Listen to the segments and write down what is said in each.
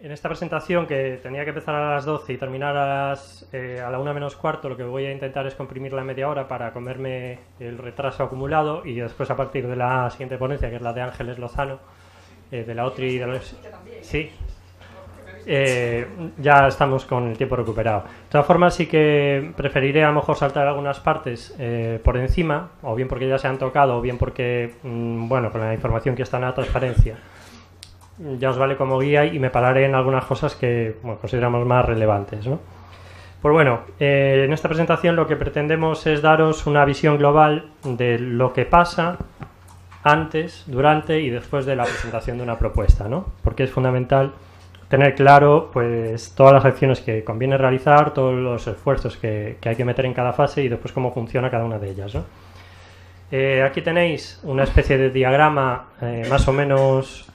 En esta presentación, que tenía que empezar a las 12 y terminar a la 1 menos cuarto, lo que voy a intentar es comprimirla en media hora para comerme el retraso acumulado, y después, a partir de la siguiente ponencia, que es la de Ángeles Lozano, de la OTRI y de los... Sí. Ya estamos con el tiempo recuperado. De todas formas, sí que preferiré a lo mejor saltar algunas partes por encima, o bien porque ya se han tocado, o bien porque, bueno, con la información que está en la transparencia, ya os vale como guía, y me pararé en algunas cosas que, bueno, consideramos más relevantes, ¿no? Pues bueno, en esta presentación lo que pretendemos es daros una visión global de lo que pasa antes, durante y después de la presentación de una propuesta, ¿no? Porque es fundamental tener claro, pues, todas las acciones que conviene realizar, todos los esfuerzos que hay que meter en cada fase, y después cómo funciona cada una de ellas, ¿no? Aquí tenéis una especie de diagrama más o menos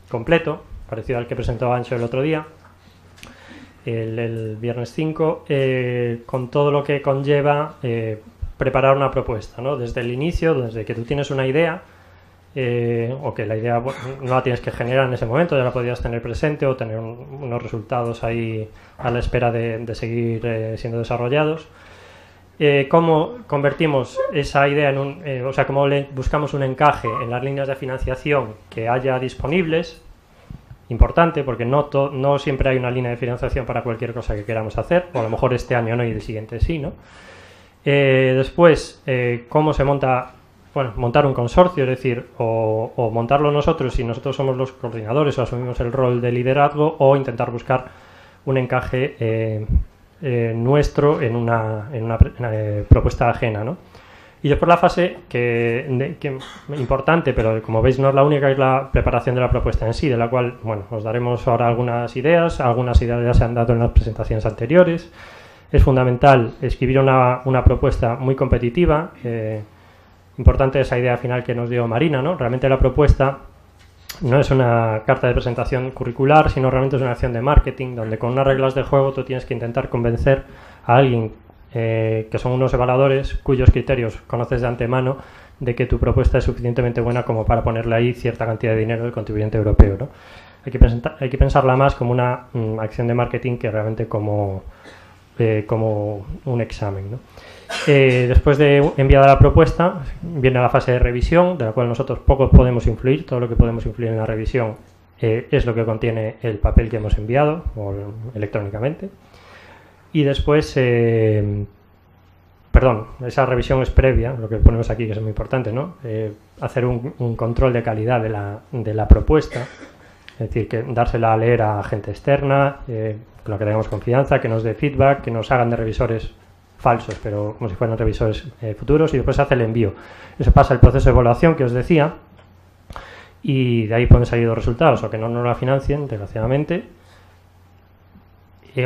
completo, parecido al que presentó Ancho el otro día, el viernes 5, con todo lo que conlleva preparar una propuesta, ¿no? Desde el inicio, desde que tú tienes una idea, o que la idea, bueno, no la tienes que generar en ese momento, ya la podrías tener presente o tener unos resultados ahí a la espera de seguir siendo desarrollados. Cómo convertimos esa idea en o sea, cómo buscamos un encaje en las líneas de financiación que haya disponibles. Importante, porque no siempre hay una línea de financiación para cualquier cosa que queramos hacer, o a lo mejor este año no y el siguiente sí, ¿no? Después, cómo se monta, bueno, montar un consorcio, es decir, o montarlo nosotros si nosotros somos los coordinadores o asumimos el rol de liderazgo, o intentar buscar un encaje nuestro en una propuesta ajena, ¿no? Y después la fase que importante, pero como veis no es la única, es la preparación de la propuesta en sí, de la cual, bueno, os daremos ahora algunas ideas ya se han dado en las presentaciones anteriores. Es fundamental escribir una propuesta muy competitiva. Importante esa idea final que nos dio Marina, ¿no? Realmente la propuesta no es una carta de presentación curricular, sino realmente es una acción de marketing, donde con unas reglas de juego tú tienes que intentar convencer a alguien que son unos evaluadores cuyos criterios conoces de antemano, de que tu propuesta es suficientemente buena como para ponerle ahí cierta cantidad de dinero del contribuyente europeo, ¿no? Hay que pensarla más como una acción de marketing que realmente como un examen, ¿no? Después de enviada la propuesta, viene la fase de revisión, de la cual nosotros poco podemos influir. Todo lo que podemos influir en la revisión es lo que contiene el papel que hemos enviado, o electrónicamente. Y después, esa revisión es previa, lo que ponemos aquí, que es muy importante, ¿no? Hacer un control de calidad de la propuesta, es decir, que dársela a leer a gente externa, con la que tengamos confianza, que nos dé feedback, que nos hagan de revisores falsos, pero como si fueran revisores futuros, y después se hace el envío. Eso pasa el proceso de evaluación que os decía, y de ahí pueden salir los resultados, o que no nos la financien, desgraciadamente,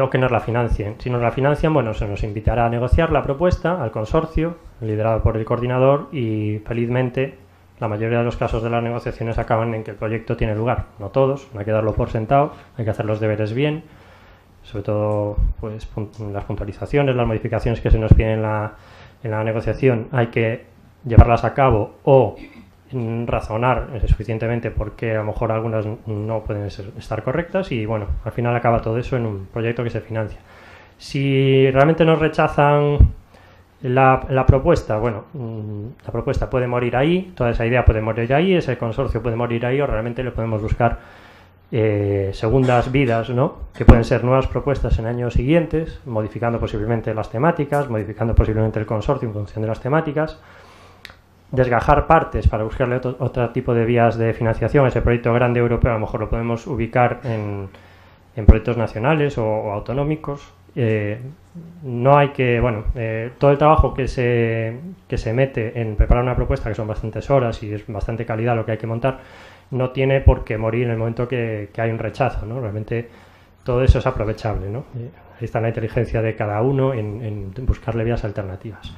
o que nos la financien. Si nos la financian, bueno, se nos invitará a negociar la propuesta al consorcio, liderado por el coordinador, y felizmente la mayoría de los casos de las negociaciones acaban en que el proyecto tiene lugar. No todos, no hay que darlo por sentado, hay que hacer los deberes bien, sobre todo pues las puntualizaciones, las modificaciones que se nos piden en la negociación, hay que llevarlas a cabo o razonar suficientemente porque a lo mejor algunas no pueden estar correctas, y bueno, al final acaba todo eso en un proyecto que se financia. Si realmente nos rechazan la propuesta, bueno, la propuesta puede morir ahí, toda esa idea puede morir ahí, ese consorcio puede morir ahí, o realmente le podemos buscar segundas vidas, ¿no? Que pueden ser nuevas propuestas en años siguientes, modificando posiblemente las temáticas, modificando posiblemente el consorcio en función de las temáticas, desgajar partes para buscarle otro tipo de vías de financiación. Ese proyecto grande europeo a lo mejor lo podemos ubicar en proyectos nacionales o autonómicos. No hay que, bueno, todo el trabajo que se mete en preparar una propuesta, que son bastantes horas y es bastante calidad lo que hay que montar, no tiene por qué morir en el momento que hay un rechazo, ¿no? Realmente todo eso es aprovechable, ¿no? Ahí está la inteligencia de cada uno en buscarle vías alternativas.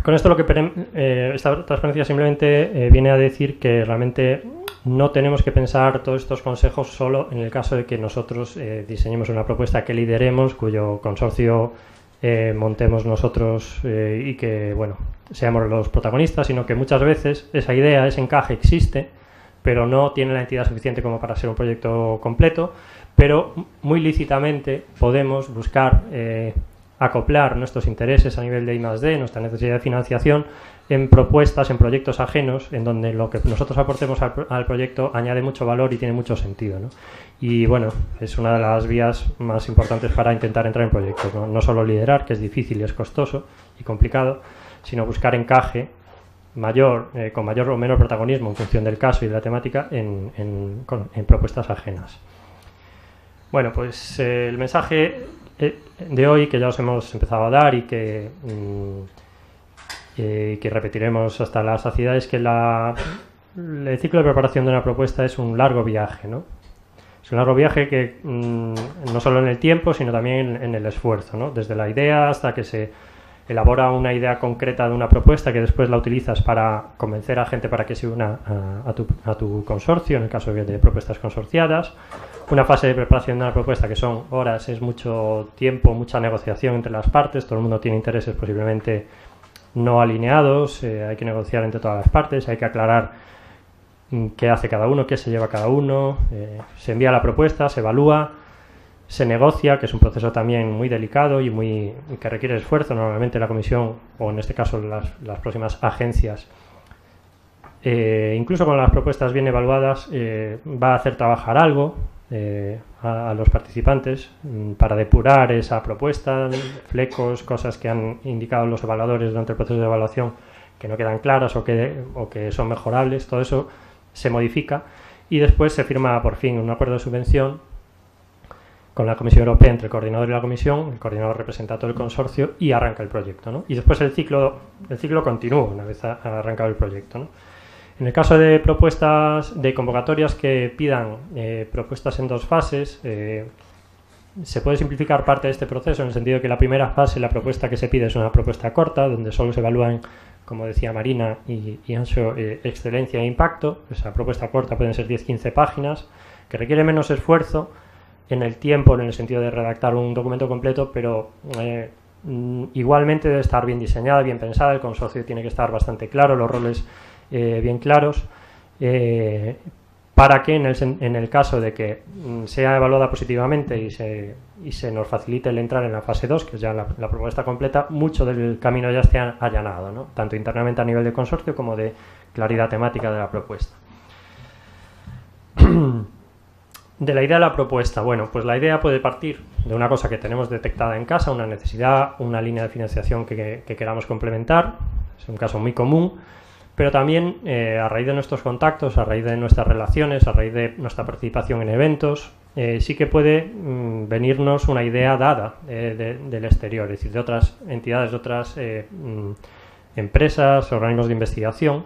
Con esto esta transparencia simplemente viene a decir que realmente no tenemos que pensar todos estos consejos solo en el caso de que nosotros diseñemos una propuesta que lideremos, cuyo consorcio montemos nosotros y que, bueno, seamos los protagonistas, sino que muchas veces esa idea, ese encaje existe, pero no tiene la entidad suficiente como para ser un proyecto completo, pero muy lícitamente podemos buscar acoplar nuestros intereses a nivel de I+D, nuestra necesidad de financiación, en propuestas, en proyectos ajenos, en donde lo que nosotros aportemos al proyecto añade mucho valor y tiene mucho sentido, ¿no? Y bueno, es una de las vías más importantes para intentar entrar en proyectos, ¿no? No solo liderar, que es difícil y es costoso y complicado, sino buscar encaje mayor, con mayor o menor protagonismo en función del caso y de la temática en propuestas ajenas. Bueno, pues el mensaje de hoy, que ya os hemos empezado a dar y que repetiremos hasta la saciedad, es que el ciclo de preparación de una propuesta es un largo viaje, ¿no? Es un largo viaje que no solo en el tiempo, sino también en el esfuerzo, ¿no? Desde la idea hasta que se elabora una idea concreta de una propuesta que después la utilizas para convencer a gente para que se una a tu consorcio, en el caso de propuestas consorciadas. Una fase de preparación de una propuesta que son horas, es mucho tiempo, mucha negociación entre las partes, todo el mundo tiene intereses posiblemente no alineados, hay que negociar entre todas las partes, hay que aclarar qué hace cada uno, qué se lleva cada uno, se envía la propuesta, se evalúa, se negocia, que es un proceso también muy delicado y que requiere esfuerzo. Normalmente la comisión, o en este caso las próximas agencias, incluso con las propuestas bien evaluadas, va a hacer trabajar algo a los participantes para depurar esa propuesta, flecos, cosas que han indicado los evaluadores durante el proceso de evaluación que no quedan claras o que son mejorables. Todo eso se modifica y después se firma por fin un acuerdo de subvención con la Comisión Europea entre el coordinador y la comisión. El coordinador representa a todo el consorcio y arranca el proyecto, ¿no? Y después el ciclo continúa una vez arrancado el proyecto, ¿no? En el caso de propuestas, de convocatorias que pidan propuestas en dos fases, se puede simplificar parte de este proceso en el sentido de que la primera fase, la propuesta que se pide es una propuesta corta, donde solo se evalúan, como decía Marina y Anxo, excelencia e impacto. Esa propuesta corta pueden ser 10-15 páginas, que requiere menos esfuerzo en el tiempo, en el sentido de redactar un documento completo, pero igualmente debe estar bien diseñada, bien pensada. El consorcio tiene que estar bastante claro, los roles bien claros, para que en el caso de que sea evaluada positivamente y se nos facilite el entrar en la fase 2, que es ya la propuesta completa, mucho del camino ya esté allanado, ¿no? Tanto internamente a nivel de consorcio como de claridad temática de la propuesta. De la idea de la propuesta, bueno, pues la idea puede partir de una cosa que tenemos detectada en casa, una necesidad, una línea de financiación que queramos complementar, es un caso muy común, pero también a raíz de nuestros contactos, a raíz de nuestras relaciones, a raíz de nuestra participación en eventos, sí que puede venirnos una idea dada del exterior, es decir, de otras entidades, de otras empresas, organismos de investigación,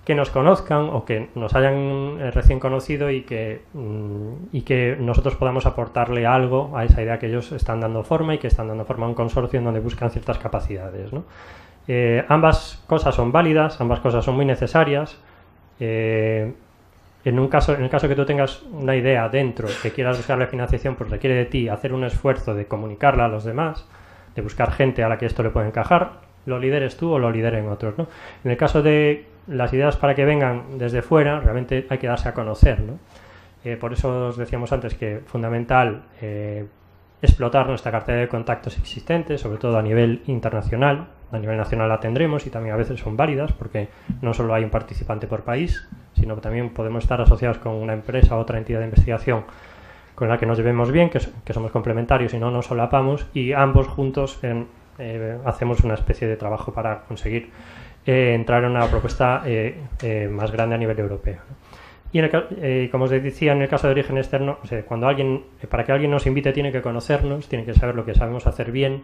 que nos conozcan o que nos hayan recién conocido y que nosotros podamos aportarle algo a esa idea que ellos están dando forma y que están dando forma a un consorcio en donde buscan ciertas capacidades, ¿no? Ambas cosas son válidas, ambas cosas son muy necesarias. En el caso que tú tengas una idea dentro que quieras buscarle financiación, pues requiere de ti hacer un esfuerzo de comunicarla a los demás, de buscar gente a la que esto le puede encajar, lo lideres tú o lo lideren otros, ¿no? En el caso de las ideas para que vengan desde fuera, realmente hay que darse a conocer, ¿no? Por eso os decíamos antes que es fundamental explotar nuestra cartera de contactos existentes, sobre todo a nivel internacional. A nivel nacional la tendremos y también a veces son válidas porque no solo hay un participante por país, sino que también podemos estar asociados con una empresa o otra entidad de investigación con la que nos llevemos bien, que somos complementarios y no nos solapamos, y ambos juntos hacemos una especie de trabajo para conseguir entrar en una propuesta más grande a nivel europeo, ¿no? Y como os decía, en el caso de origen externo, o sea, para que alguien nos invite tiene que conocernos, tiene que saber lo que sabemos hacer bien,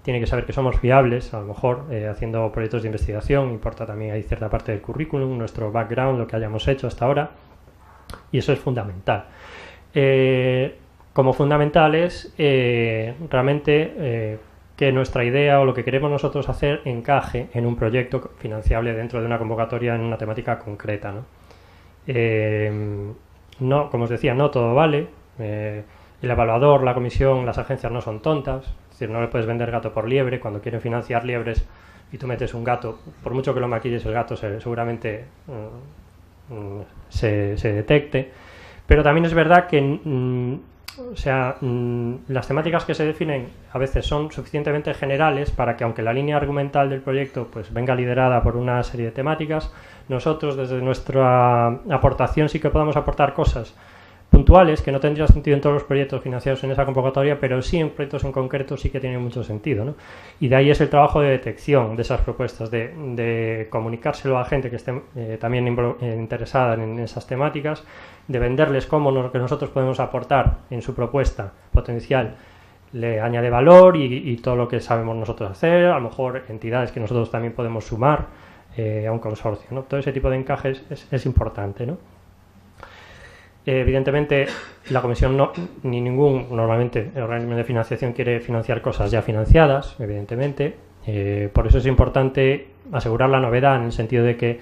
tiene que saber que somos fiables, a lo mejor haciendo proyectos de investigación, importa también hay cierta parte del currículum, nuestro background, lo que hayamos hecho hasta ahora, y eso es fundamental. Como fundamental es realmente que nuestra idea o lo que queremos nosotros hacer encaje en un proyecto financiable dentro de una convocatoria en una temática concreta, ¿no? No, como os decía, no todo vale. El evaluador, la comisión, las agencias no son tontas, es decir, no le puedes vender gato por liebre. Cuando quieren financiar liebres y tú metes un gato, por mucho que lo maquilles, el gato seguramente se detecte. Pero también es verdad que las temáticas que se definen a veces son suficientemente generales para que, aunque la línea argumental del proyecto pues venga liderada por una serie de temáticas, nosotros desde nuestra aportación sí que podamos aportar cosas puntuales que no tendría sentido en todos los proyectos financiados en esa convocatoria, pero sí en proyectos en concreto sí que tienen mucho sentido, ¿no? Y de ahí es el trabajo de detección de esas propuestas, de comunicárselo a gente que esté también interesada en esas temáticas, de venderles cómo lo que nosotros podemos aportar en su propuesta potencial le añade valor y todo lo que sabemos nosotros hacer, a lo mejor entidades que nosotros también podemos sumar a un consorcio, ¿no? Todo ese tipo de encajes es importante, ¿no? Evidentemente, la Comisión ni ningún, normalmente, el organismo de financiación quiere financiar cosas ya financiadas, evidentemente. Por eso es importante asegurar la novedad en el sentido de que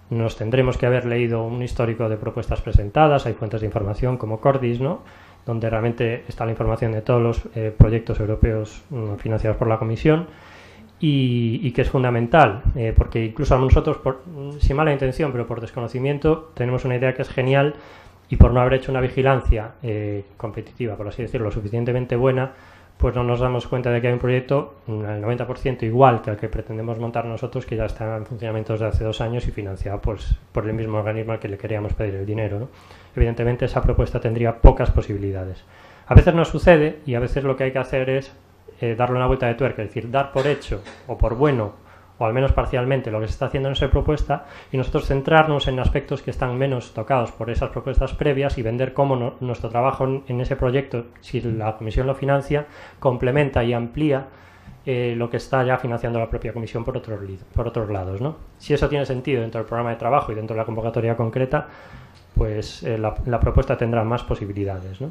nos tendremos que haber leído un histórico de propuestas presentadas, hay fuentes de información como Cordis, ¿no?, donde realmente está la información de todos los proyectos europeos financiados por la Comisión y que es fundamental, porque incluso a nosotros, sin mala intención, pero por desconocimiento, tenemos una idea que es genial. Y por no haber hecho una vigilancia competitiva, por así decirlo, suficientemente buena, pues no nos damos cuenta de que hay un proyecto al 90% igual que el que pretendemos montar nosotros, que ya está en funcionamiento desde hace 2 años y financiado pues, por el mismo organismo al que le queríamos pedir el dinero, ¿no? Evidentemente esa propuesta tendría pocas posibilidades. A veces no sucede y a veces lo que hay que hacer es darle una vuelta de tuerca, es decir, dar por hecho o por bueno o al menos parcialmente lo que se está haciendo en esa propuesta y nosotros centrarnos en aspectos que están menos tocados por esas propuestas previas y vender cómo nuestro trabajo en ese proyecto, si la Comisión lo financia, complementa y amplía lo que está ya financiando la propia Comisión por otros lados, ¿no? Si eso tiene sentido dentro del programa de trabajo y dentro de la convocatoria concreta, pues la propuesta tendrá más posibilidades, ¿no?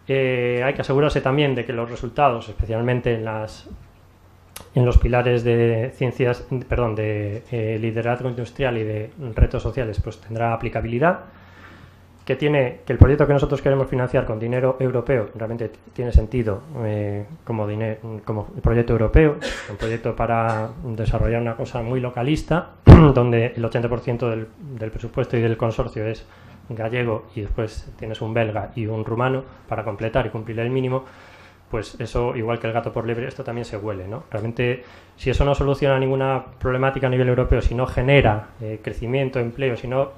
Hay que asegurarse también de que los resultados, especialmente en los pilares de ciencias, de liderazgo industrial y de retos sociales, pues tendrá aplicabilidad, que el proyecto que nosotros queremos financiar con dinero europeo realmente tiene sentido como proyecto europeo, un proyecto para desarrollar una cosa muy localista, donde el 80% del presupuesto y del consorcio es gallego y después tienes un belga y un rumano para completar y cumplir el mínimo. Pues eso, igual que el gato por liebre, esto también se huele, ¿no? Realmente, si eso no soluciona ninguna problemática a nivel europeo, si no genera crecimiento, empleo, si no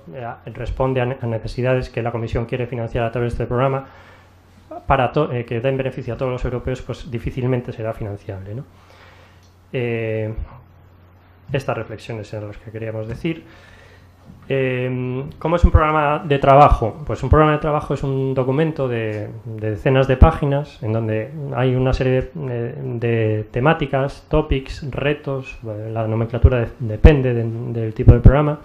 responde a necesidades que la Comisión quiere financiar a través de este programa, que den beneficio a todos los europeos, pues difícilmente será financiable, ¿no? Estas reflexiones eran las que queríamos decir. ¿Cómo es un programa de trabajo? Pues un programa de trabajo es un documento de decenas de páginas en donde hay una serie de temáticas, topics, retos. Bueno, la nomenclatura depende del tipo de programa,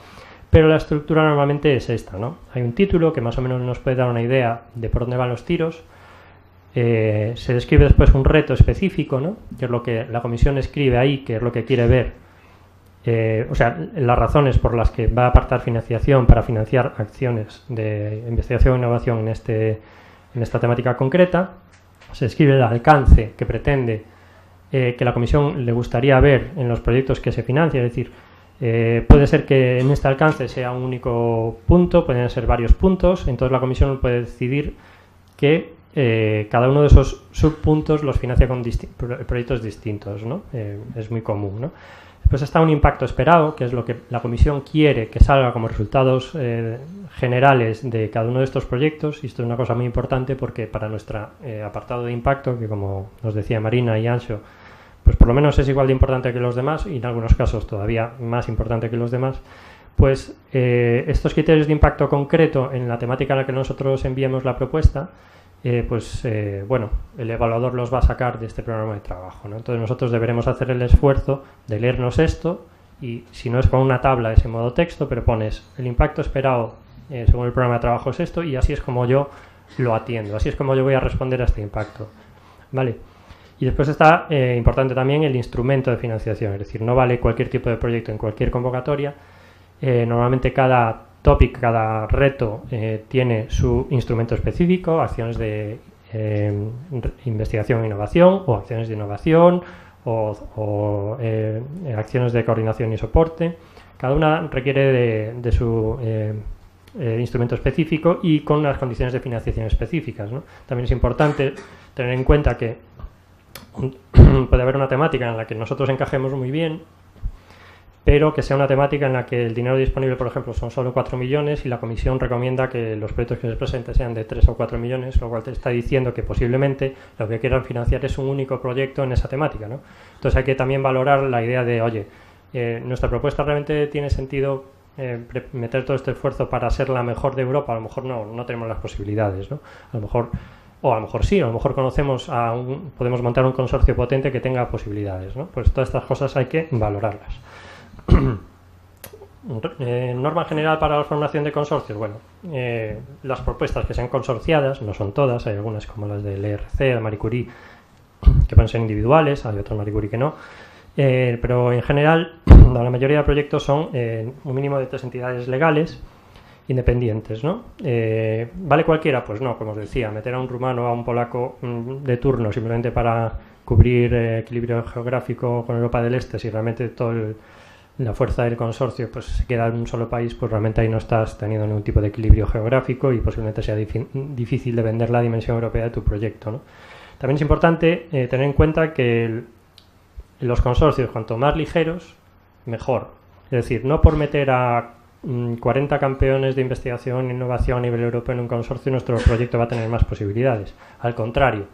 pero la estructura normalmente es esta, ¿no? Hay un título que más o menos nos puede dar una idea de por dónde van los tiros. Se describe después un reto específico, ¿no?, que es lo que la Comisión escribe ahí, que es lo que quiere ver. Las razones por las que va a apartar financiación para financiar acciones de investigación e innovación en esta temática concreta. Se describe el alcance que pretende que la Comisión le gustaría ver en los proyectos que se financia, es decir, puede ser que en este alcance sea un único punto, pueden ser varios puntos, entonces la Comisión puede decidir que cada uno de esos subpuntos los financia con proyectos distintos, ¿no? Es muy común, ¿no? Pues está un impacto esperado, que es lo que la Comisión quiere que salga como resultados generales de cada uno de estos proyectos, y esto es una cosa muy importante porque para nuestro apartado de impacto, que como nos decía Marina y Anxo, pues por lo menos es igual de importante que los demás, y en algunos casos todavía más importante que los demás, pues estos criterios de impacto concreto en la temática en la que nosotros enviamos la propuesta, el evaluador los va a sacar de este programa de trabajo, ¿no? Entonces nosotros deberemos hacer el esfuerzo de leernos esto y, si no es con una tabla, es en modo texto, pero pones el impacto esperado según el programa de trabajo es esto, y así es como yo lo atiendo, así es como yo voy a responder a este impacto, ¿vale? Y después está importante también el instrumento de financiación, es decir, no vale cualquier tipo de proyecto en cualquier convocatoria. Normalmente cada topic, cada reto tiene su instrumento específico, acciones de investigación e innovación, o acciones de innovación, o acciones de coordinación y soporte. Cada una requiere de su instrumento específico y con unas condiciones de financiación específicas, ¿no? También es importante tener en cuenta que puede haber una temática en la que nosotros encajemos muy bien, pero que sea una temática en la que el dinero disponible, por ejemplo, son solo 4 millones y la comisión recomienda que los proyectos que se presenten sean de 3 o 4 millones, lo cual te está diciendo que posiblemente lo que quieran financiar es un único proyecto en esa temática, ¿no? Entonces hay que también valorar la idea de, oye, nuestra propuesta realmente tiene sentido meter todo este esfuerzo para ser la mejor de Europa. A lo mejor no tenemos las posibilidades, ¿no? A lo mejor, o a lo mejor sí, a lo mejor podemos montar un consorcio potente que tenga posibilidades, ¿no? Pues todas estas cosas hay que valorarlas. Norma general para la formación de consorcios. Bueno, las propuestas que sean consorciadas, no son todas, hay algunas como las del ERC, la Marie Curie, que pueden ser individuales, hay otras Marie Curie que no. Pero en general la mayoría de proyectos son un mínimo de 3 entidades legales independientes, ¿no? ¿Vale cualquiera? Pues no, como os decía, meter a un rumano o a un polaco de turno simplemente para cubrir equilibrio geográfico con Europa del Este, si realmente la fuerza del consorcio pues se queda en un solo país, pues realmente ahí no estás teniendo ningún tipo de equilibrio geográfico y posiblemente sea difícil de vender la dimensión europea de tu proyecto, ¿no? También es importante tener en cuenta que los consorcios, cuanto más ligeros, mejor. Es decir, no por meter a 40 campeones de investigación e innovación a nivel europeo en un consorcio, nuestro proyecto va a tener más posibilidades. Al contrario,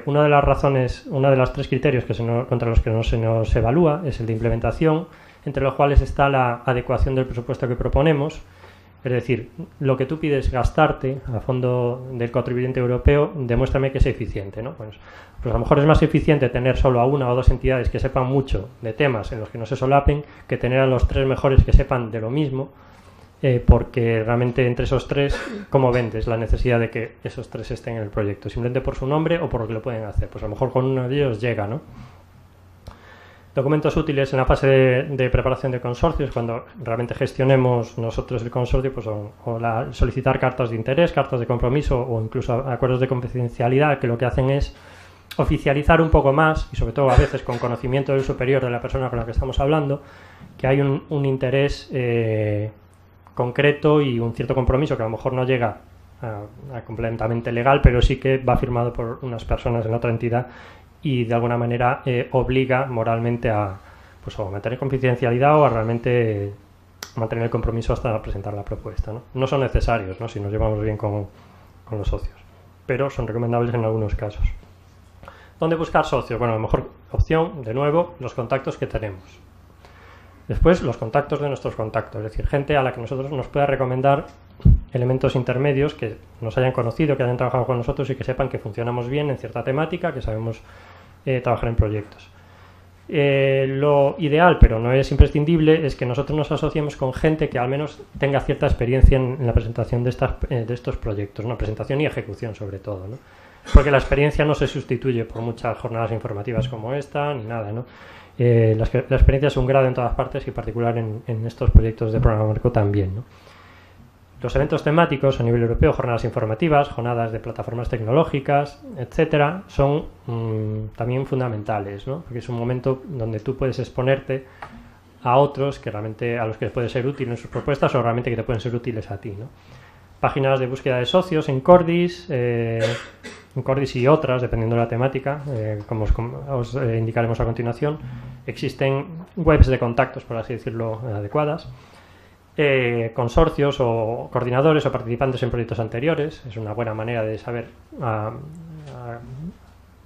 una de las razones, uno de los 3 criterios contra los que no se nos evalúa es el de implementación, entre los cuales está la adecuación del presupuesto que proponemos. Es decir, lo que tú pides gastarte a fondo del contribuyente europeo, demuéstrame que es eficiente, ¿no? Pues a lo mejor es más eficiente tener solo a 1 o 2 entidades que sepan mucho de temas en los que no se solapen que tener a los 3 mejores que sepan de lo mismo, porque realmente entre esos 3, ¿cómo vendes la necesidad de que esos 3 estén en el proyecto? ¿Simplemente por su nombre o por lo que lo pueden hacer? Pues a lo mejor con uno de ellos llega, ¿no? Documentos útiles en la fase de preparación de consorcios, cuando realmente gestionemos nosotros el consorcio, pues solicitar cartas de interés, cartas de compromiso o incluso acuerdos de confidencialidad, que lo que hacen es oficializar un poco más, y sobre todo a veces con conocimiento del superior de la persona con la que estamos hablando, que hay un interés concreto y un cierto compromiso que a lo mejor no llega a completamente legal, pero sí que va firmado por unas personas en la otra entidad y de alguna manera obliga moralmente a mantener confidencialidad o a realmente mantener el compromiso hasta presentar la propuesta, ¿no? No son necesarios, ¿no?, si nos llevamos bien con los socios, pero son recomendables en algunos casos. ¿Dónde buscar socios? Bueno, la mejor opción, de nuevo, los contactos que tenemos. Después, los contactos de nuestros contactos, es decir, gente a la que nosotros nos pueda recomendar elementos intermedios que nos hayan conocido, que hayan trabajado con nosotros y que sepan que funcionamos bien en cierta temática, que sabemos trabajar en proyectos. Lo ideal, pero no es imprescindible, es que nosotros nos asociemos con gente que al menos tenga cierta experiencia en la presentación de estos proyectos, ¿no? Presentación y ejecución sobre todo, ¿no? Porque la experiencia no se sustituye por muchas jornadas informativas como esta, ni nada, ¿no? La experiencia es un grado en todas partes y en particular en estos proyectos de programa marco también, ¿no? Los eventos temáticos a nivel europeo, jornadas informativas, jornadas de plataformas tecnológicas, etcétera, son también fundamentales, ¿no? Porque es un momento donde tú puedes exponerte a otros que realmente a los que les puede ser útil en sus propuestas o realmente que te pueden ser útiles a ti, ¿no? Páginas de búsqueda de socios en Cordis y otras, dependiendo de la temática, como os indicaremos a continuación. Existen webs de contactos, por así decirlo, adecuadas. Consorcios o coordinadores o participantes en proyectos anteriores. Es una buena manera de saber,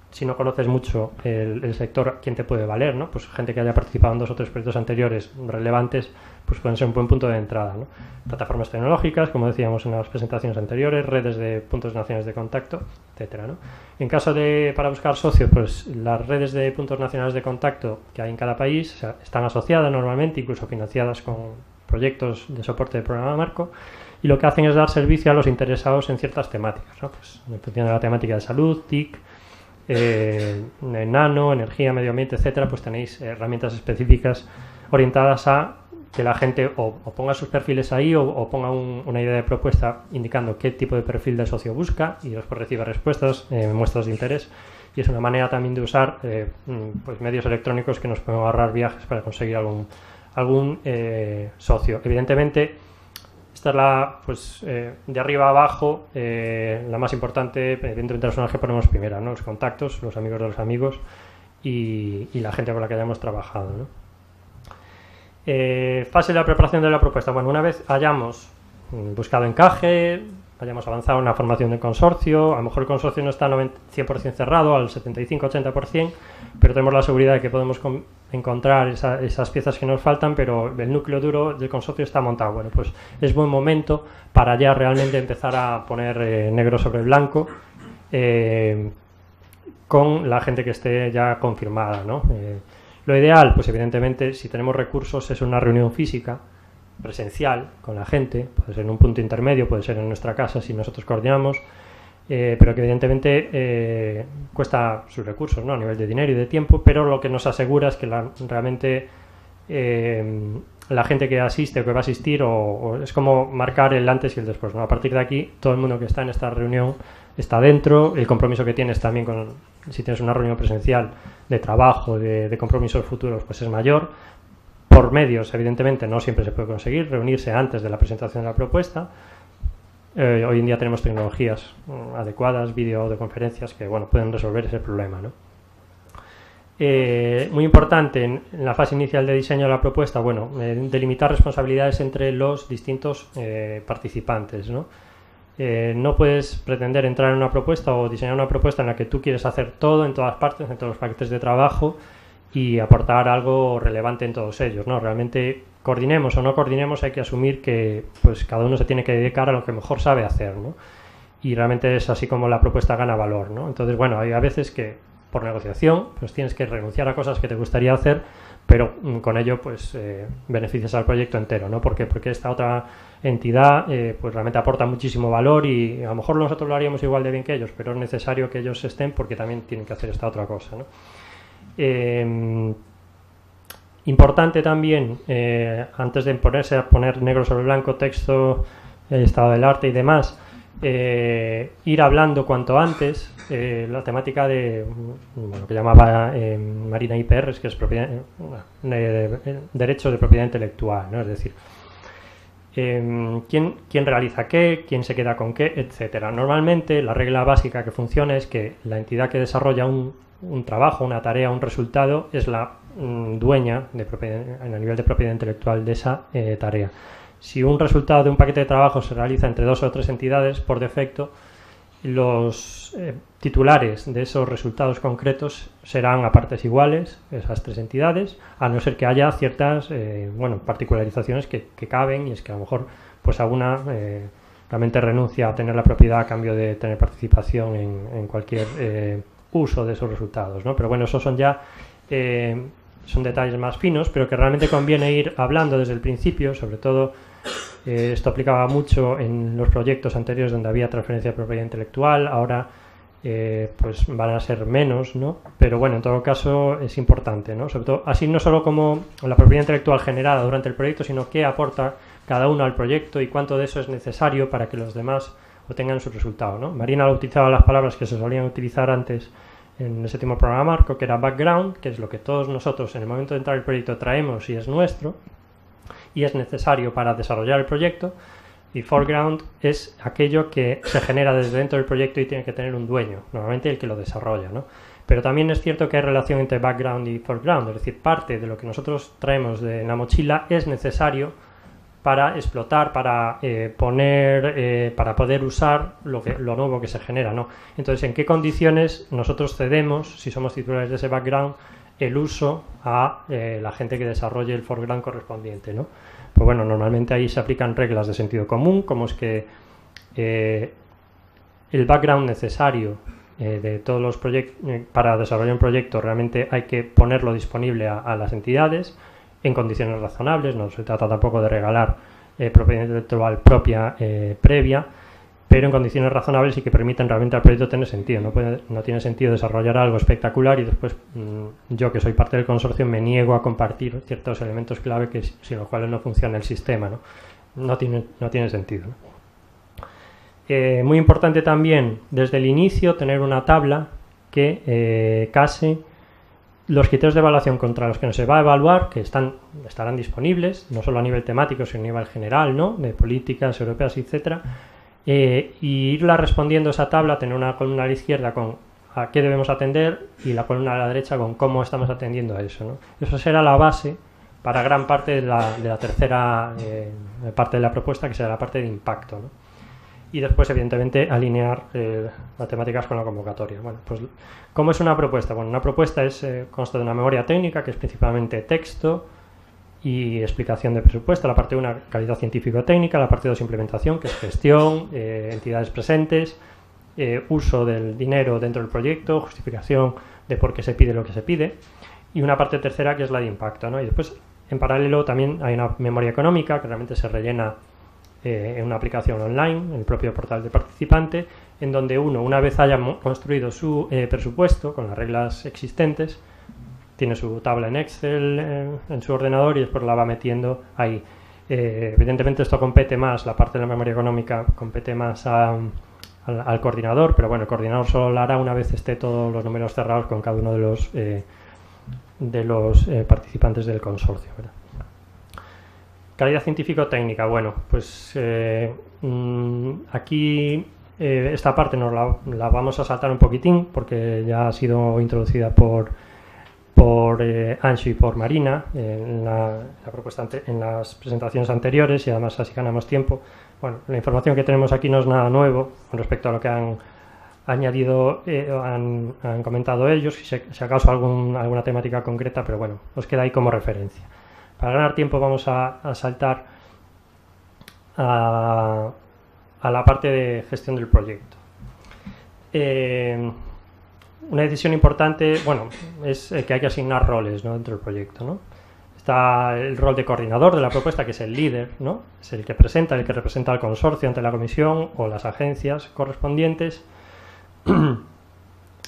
si no conoces mucho el sector, quién te puede valer, ¿no? Pues gente que haya participado en 2 o 3 proyectos anteriores relevantes, pues pueden ser un buen punto de entrada, ¿no? Plataformas tecnológicas, como decíamos en las presentaciones anteriores, redes de puntos nacionales de contacto, etcétera, ¿no? En caso para buscar socios, pues las redes de puntos nacionales de contacto que hay en cada país están asociadas normalmente, incluso financiadas con proyectos de soporte de programa marco, y lo que hacen es dar servicio a los interesados en ciertas temáticas, ¿no? Pues en función de la temática de salud, TIC, nano, energía, medio ambiente, etcétera, pues tenéis herramientas específicas orientadas a que la gente o ponga sus perfiles ahí o ponga una idea de propuesta indicando qué tipo de perfil de socio busca y después recibe respuestas, muestras de interés, y es una manera también de usar pues medios electrónicos que nos pueden ahorrar viajes para conseguir algún algún socio. Evidentemente, esta es la, pues, de arriba a abajo, la más importante, evidentemente, son las que ponemos primera, ¿no? Los contactos, los amigos de los amigos y la gente con la que hayamos trabajado, ¿no? Fase de la preparación de la propuesta. Bueno, una vez hayamos buscado encaje, hayamos avanzado en la formación del consorcio, a lo mejor el consorcio no está 100% cerrado, al 75-80%, pero tenemos la seguridad de que podemos encontrar esas piezas que nos faltan, pero el núcleo duro del consorcio está montado. Bueno, pues es buen momento para ya realmente empezar a poner negro sobre blanco con la gente que esté ya confirmada, ¿no? Lo ideal, pues evidentemente, si tenemos recursos, es una reunión física, presencial, con la gente, puede ser en un punto intermedio, puede ser en nuestra casa si nosotros coordinamos, pero que evidentemente cuesta sus recursos, ¿no? A nivel de dinero y de tiempo, pero lo que nos asegura es que realmente la gente que asiste o que va a asistir o es como marcar el antes y el después, ¿no? A partir de aquí, todo el mundo que está en esta reunión está dentro, el compromiso que tienes también con, si tienes una reunión presencial de trabajo, de compromisos futuros, pues es mayor. Por medios, evidentemente, no siempre se puede conseguir reunirse antes de la presentación de la propuesta. Hoy en día tenemos tecnologías adecuadas, videoconferencias, que bueno, pueden resolver ese problema, ¿no? Muy importante en la fase inicial de diseño de la propuesta, bueno, delimitar responsabilidades entre los distintos participantes, ¿no? No puedes pretender entrar en una propuesta o diseñar una propuesta en la que tú quieres hacer todo en todas partes, en todos los paquetes de trabajo y aportar algo relevante en todos ellos, ¿no? Realmente, coordinemos o no coordinemos, hay que asumir que pues cada uno se tiene que dedicar a lo que mejor sabe hacer, ¿no? Y realmente es así como la propuesta gana valor, ¿no? Entonces, bueno, hay a veces que por negociación pues tienes que renunciar a cosas que te gustaría hacer, pero con ello pues beneficias al proyecto entero, ¿no? ¿Por qué? Porque esta otra entidad pues realmente aporta muchísimo valor y a lo mejor nosotros lo haríamos igual de bien que ellos, pero es necesario que ellos estén porque también tienen que hacer esta otra cosa, ¿no? Importante también, antes de ponerse a poner negro sobre blanco, texto, el estado del arte y demás, ir hablando cuanto antes la temática de lo que llamaba Marina IPR, que es derechos de propiedad intelectual, ¿no? Es decir, quién realiza qué, quién se queda con qué, etcétera. Normalmente la regla básica que funciona es que la entidad que desarrolla un trabajo, una tarea, un resultado, es la dueña de propiedad, a nivel de propiedad intelectual de esa tarea. Si un resultado de un paquete de trabajo se realiza entre 2 o 3 entidades, por defecto, los titulares de esos resultados concretos serán a partes iguales, esas 3 entidades, a no ser que haya ciertas particularizaciones que caben, y es que a lo mejor pues alguna realmente renuncia a tener la propiedad a cambio de tener participación en cualquier uso de esos resultados, ¿no? Pero bueno, esos son ya son detalles más finos, pero que realmente conviene ir hablando desde el principio, sobre todo esto aplicaba mucho en los proyectos anteriores donde había transferencia de propiedad intelectual, ahora pues van a ser menos, ¿no? Pero bueno, en todo caso es importante, ¿no? Sobre todo, así no solo como la propiedad intelectual generada durante el proyecto, sino qué aporta cada uno al proyecto y cuánto de eso es necesario para que los demás obtengan su resultado, ¿no? Marina ha utilizado las palabras que se solían utilizar antes en el 7º programa marco, que era background, que es lo que todos nosotros en el momento de entrar al proyecto traemos y es nuestro y es necesario para desarrollar el proyecto, y foreground es aquello que se genera desde dentro del proyecto y tiene que tener un dueño, normalmente el que lo desarrolla, ¿no? Pero también es cierto que hay relación entre background y foreground, es decir, parte de lo que nosotros traemos de la mochila es necesario para explotar, para para poder usar lo nuevo que se genera, ¿no? Entonces, ¿en qué condiciones nosotros cedemos, si somos titulares de ese background, el uso a la gente que desarrolle el foreground correspondiente, ¿no? Pues bueno, normalmente ahí se aplican reglas de sentido común, como es que el background necesario de todos los proyectos para desarrollar un proyecto realmente hay que ponerlo disponible a las entidades en condiciones razonables, no se trata tampoco de regalar propiedad intelectual propia previa, pero en condiciones razonables y que permitan realmente al proyecto tener sentido. No tiene sentido desarrollar algo espectacular y después yo, que soy parte del consorcio, me niego a compartir ciertos elementos clave que sin los cuales no funciona el sistema, ¿no? No tiene sentido, ¿no? Muy importante también desde el inicio tener una tabla que case los criterios de evaluación contra los que nos se va a evaluar, que estarán disponibles, no solo a nivel temático, sino a nivel general, ¿no? De políticas europeas, etcétera, y irla respondiendo esa tabla, tener una columna a la izquierda con a qué debemos atender y la columna a la derecha con cómo estamos atendiendo a eso, ¿no? Eso será la base para gran parte de la tercera parte de la propuesta, que será la parte de impacto, ¿no? Y después, evidentemente, alinear matemáticas con la convocatoria. Bueno, pues, ¿cómo es una propuesta? Bueno, una propuesta consta de una memoria técnica, que es principalmente texto y explicación de presupuesto, la parte 1, calidad científico-técnica, la parte 2, implementación, que es gestión, entidades presentes, uso del dinero dentro del proyecto, justificación de por qué se pide lo que se pide, y una parte tercera, que es la de impacto, ¿no? Y después, en paralelo, también hay una memoria económica, que realmente se rellena en una aplicación online, en el propio portal del participante, en donde una vez haya construido su presupuesto con las reglas existentes, tiene su tabla en Excel en su ordenador y después la va metiendo ahí. Evidentemente esto compete más, la parte de la memoria económica compete más al coordinador, pero bueno, el coordinador solo lo hará una vez esté todos los números cerrados con cada uno de los participantes del consorcio, ¿verdad? Calidad científico-técnica, bueno, pues aquí esta parte nos la vamos a saltar un poquitín porque ya ha sido introducida por Anxo y por Marina en la propuesta en las presentaciones anteriores, y además así ganamos tiempo. Bueno, la información que tenemos aquí no es nada nuevo con respecto a lo que han añadido, han comentado ellos, si acaso alguna temática concreta, pero bueno, os queda ahí como referencia. Para ganar tiempo vamos a saltar a la parte de gestión del proyecto. Una decisión importante, bueno, es que hay que asignar roles, ¿no?, dentro del proyecto, ¿no? Está el rol de coordinador de la propuesta, que es el líder, ¿no? Es el que representa al consorcio ante la comisión o las agencias correspondientes.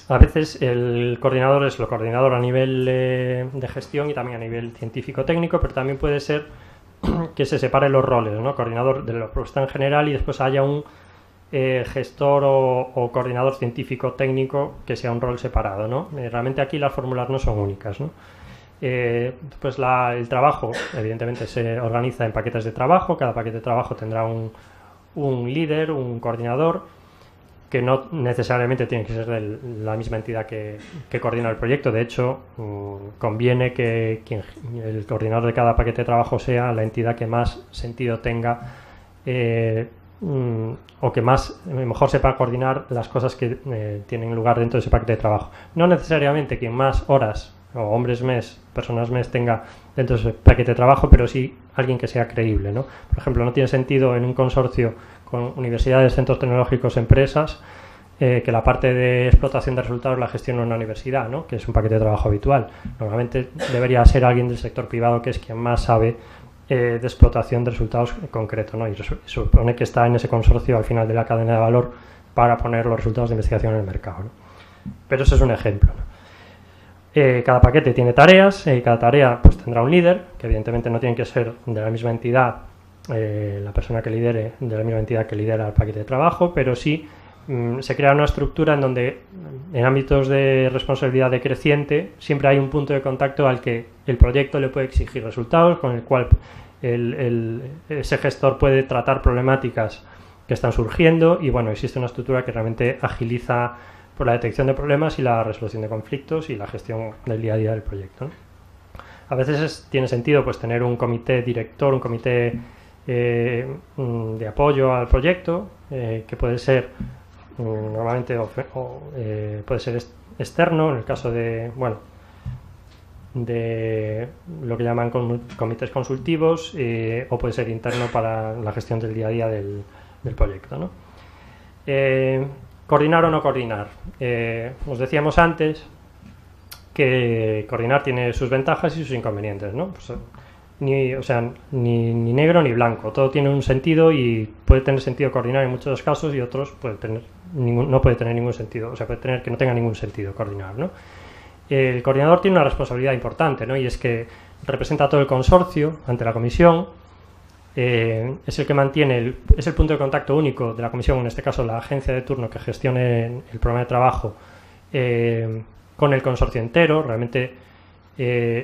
A veces el coordinador es lo coordinador a nivel de gestión y también a nivel científico-técnico, pero también puede ser que se separen los roles, ¿no? Coordinador de la propuesta en general y después haya un gestor o coordinador científico-técnico que sea un rol separado, ¿no? Realmente aquí las fórmulas no son únicas, ¿no? Pues el trabajo, evidentemente, se organiza en paquetes de trabajo. Cada paquete de trabajo tendrá un líder, un coordinador, que no necesariamente tiene que ser de la misma entidad que coordina el proyecto. De hecho, conviene que el coordinador de cada paquete de trabajo sea la entidad que más sentido tenga o que mejor sepa coordinar las cosas que tienen lugar dentro de ese paquete de trabajo. No necesariamente quien más horas o hombres mes, personas mes tenga dentro de ese paquete de trabajo, pero sí alguien que sea creíble, ¿no? Por ejemplo, no tiene sentido en un consorcio con universidades, centros tecnológicos, empresas, que la parte de explotación de resultados la gestione una universidad, ¿no?, que es un paquete de trabajo habitual. Normalmente debería ser alguien del sector privado, que es quien más sabe de explotación de resultados concretos, ¿no? Y supone que está en ese consorcio al final de la cadena de valor para poner los resultados de investigación en el mercado, ¿no? Pero eso es un ejemplo, ¿no? Cada paquete tiene tareas, cada tarea pues tendrá un líder, que evidentemente no tiene que ser de la misma entidad, la persona que lidere de la misma entidad que lidera el paquete de trabajo, pero sí se crea una estructura en donde en ámbitos de responsabilidad decreciente siempre hay un punto de contacto al que el proyecto le puede exigir resultados, con el cual ese gestor puede tratar problemáticas que están surgiendo, y bueno, existe una estructura que realmente agiliza por la detección de problemas y la resolución de conflictos y la gestión del día a día del proyecto, ¿no? A veces tiene sentido pues tener un comité director, un comité de apoyo al proyecto, que puede ser normalmente puede ser externo, en el caso de, bueno, de lo que llaman comités consultivos, o puede ser interno para la gestión del día a día del proyecto, ¿no? ¿Coordinar o no coordinar? Os decíamos antes que coordinar tiene sus ventajas y sus inconvenientes, ¿no? Pues, ni negro ni blanco, todo tiene un sentido y puede tener sentido coordinar en muchos casos, y otros no puede tener ningún sentido, o sea, puede tener que no tenga ningún sentido coordinar, ¿no? El coordinador tiene una responsabilidad importante, ¿no? Y es que representa a todo el consorcio ante la comisión, es el que mantiene, es el punto de contacto único de la comisión, en este caso la agencia de turno que gestione el programa de trabajo, con el consorcio entero. Realmente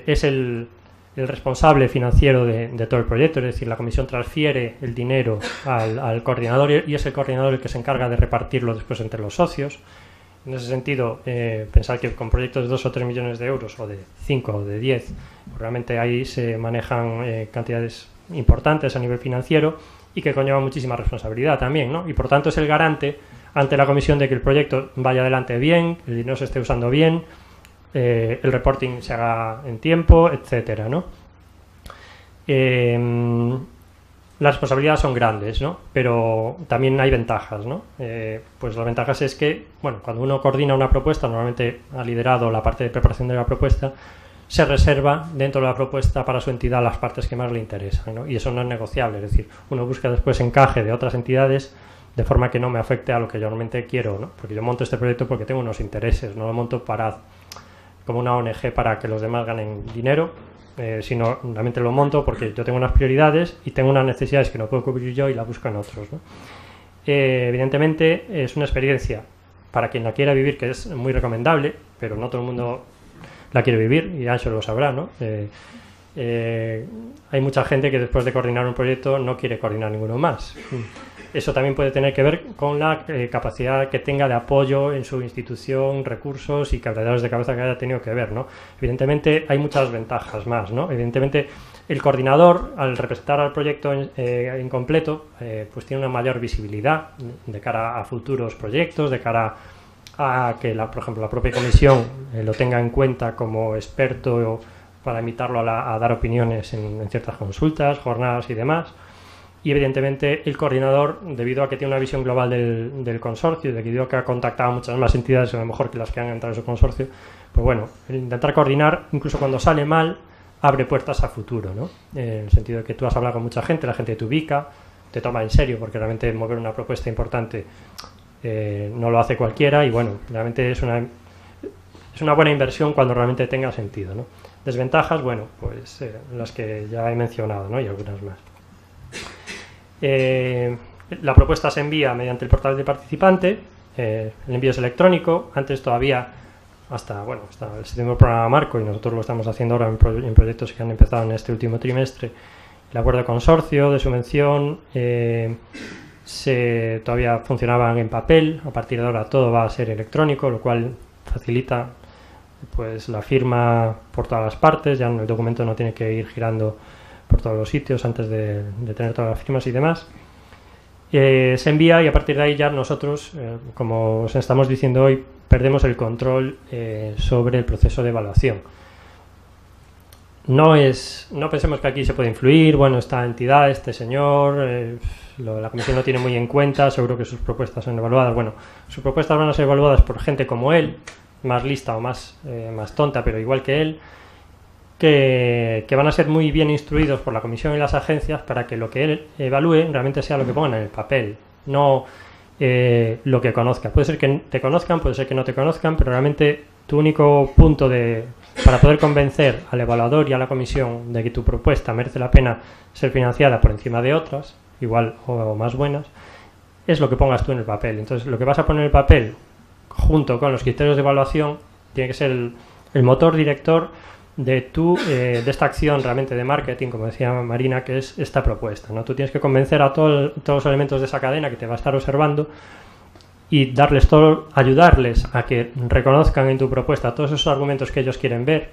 es el responsable financiero de todo el proyecto, es decir, la comisión transfiere el dinero al coordinador y es el coordinador el que se encarga de repartirlo después entre los socios. En ese sentido, pensar que con proyectos de 2 o 3 millones de euros, o de 5 o de 10, realmente ahí se manejan cantidades importantes a nivel financiero y que conllevan muchísima responsabilidad también, ¿no? Y por tanto es el garante ante la comisión de que el proyecto vaya adelante bien, el dinero se esté usando bien, el reporting se haga en tiempo, etcétera, ¿no? Las responsabilidades son grandes, ¿no? Pero también hay ventajas, ¿no? Pues las ventajas es que, bueno, cuando uno coordina una propuesta, normalmente ha liderado la parte de preparación de la propuesta, se reserva dentro de la propuesta para su entidad las partes que más le interesan, ¿no? Y eso no es negociable, es decir, uno busca después encaje de otras entidades de forma que no me afecte a lo que yo realmente quiero, ¿no? Porque yo monto este proyecto porque tengo unos intereses, no lo monto como una ONG para que los demás ganen dinero, sino realmente lo monto porque yo tengo unas prioridades y tengo unas necesidades que no puedo cubrir yo y la busco en otros, ¿no? Evidentemente es una experiencia para quien la quiera vivir que es muy recomendable, pero no todo el mundo la quiere vivir y Anxo lo sabrá, ¿no? Hay mucha gente que después de coordinar un proyecto no quiere coordinar ninguno más. Eso también puede tener que ver con la capacidad que tenga de apoyo en su institución, recursos y quebraderos de cabeza que haya tenido que ver, ¿no? Evidentemente hay muchas ventajas más, ¿no? Evidentemente el coordinador, al representar al proyecto en completo, pues tiene una mayor visibilidad de cara a futuros proyectos, de cara a que, por ejemplo, la propia comisión lo tenga en cuenta como experto para invitarlo a dar opiniones en ciertas consultas, jornadas y demás. Y evidentemente el coordinador, debido a que tiene una visión global del consorcio, debido a que ha contactado a muchas más entidades, a lo mejor que las que han entrado en su consorcio, pues bueno, el intentar coordinar, incluso cuando sale mal, abre puertas a futuro, ¿no? En el sentido de que tú has hablado con mucha gente, la gente te ubica, te toma en serio, porque realmente mover una propuesta importante no lo hace cualquiera y bueno, realmente es una buena inversión cuando realmente tenga sentido, ¿no? Desventajas, bueno, pues las que ya he mencionado, ¿no? Y algunas más. La propuesta se envía mediante el portal de participante, el envío es electrónico. Antes todavía, hasta el séptimo programa marco, y nosotros lo estamos haciendo ahora en proyectos que han empezado en este último trimestre, el acuerdo de consorcio, de subvención, todavía funcionaban en papel. A partir de ahora todo va a ser electrónico, lo cual facilita pues la firma por todas las partes, ya el documento no tiene que ir girando por todos los sitios antes de tener todas las firmas y demás. Se envía y a partir de ahí ya nosotros, como os estamos diciendo hoy, perdemos el control sobre el proceso de evaluación. No pensemos que aquí se puede influir, bueno, esta entidad, este señor, la comisión lo tiene muy en cuenta, seguro que sus propuestas son evaluadas. Bueno, sus propuestas van a ser evaluadas por gente como él, más lista o más tonta, pero igual que él, que van a ser muy bien instruidos por la comisión y las agencias para que lo que él evalúe realmente sea lo que pongan en el papel, no lo que conozca. Puede ser que te conozcan, puede ser que no te conozcan, pero realmente tu único punto para poder convencer al evaluador y a la comisión de que tu propuesta merece la pena ser financiada por encima de otras, igual o más buenas, es lo que pongas tú en el papel. Entonces, lo que vas a poner en el papel, junto con los criterios de evaluación, tiene que ser el motor director de esta acción realmente de marketing, como decía Marina, que es esta propuesta, ¿no? Tú tienes que convencer a todos los elementos de esa cadena que te va a estar observando y ayudarles a que reconozcan en tu propuesta todos esos argumentos que ellos quieren ver